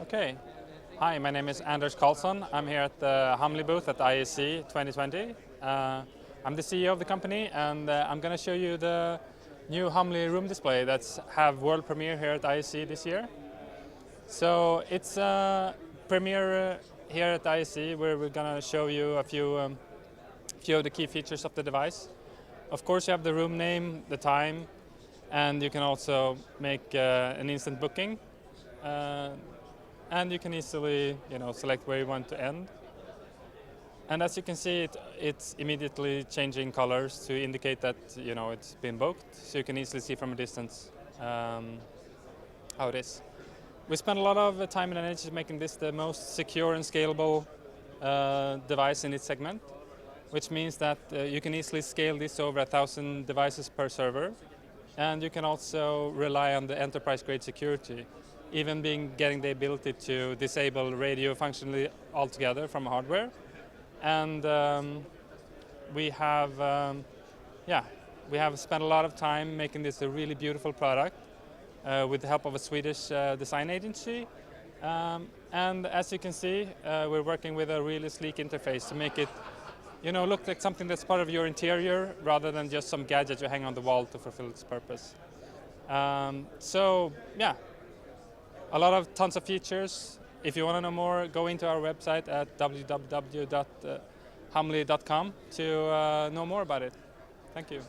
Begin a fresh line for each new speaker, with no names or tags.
Okay. Hi, my name is Anders Karlsson. I'm here at the Humley booth at ISE 2020. I'm the CEO of the company, and I'm going to show you the new Humley room display that's have world premiere here at ISE this year. So it's a premiere here at ISE where we're going to show you a few of the key features of the device. Of course, you have the room name, the time, and you can also make an instant booking. And you can easily, select where you want to end. And as you can see, it's immediately changing colors to indicate that it's been booked. So you can easily see from a distance how it is. We spent a lot of time and energy making this the most secure and scalable device in its segment, which means that you can easily scale this over 1,000 devices per server, and you can also rely on the enterprise-grade security, even getting the ability to disable radio functionally altogether from hardware. And we have spent a lot of time making this a really beautiful product with the help of a Swedish design agency. And as you can see, we're working with a really sleek interface to make it look like something that's part of your interior rather than just some gadget you hang on the wall to fulfill its purpose. A lot of tons of features. If you want to know more, go into our website at www.humley.com to know more about it. Thank you.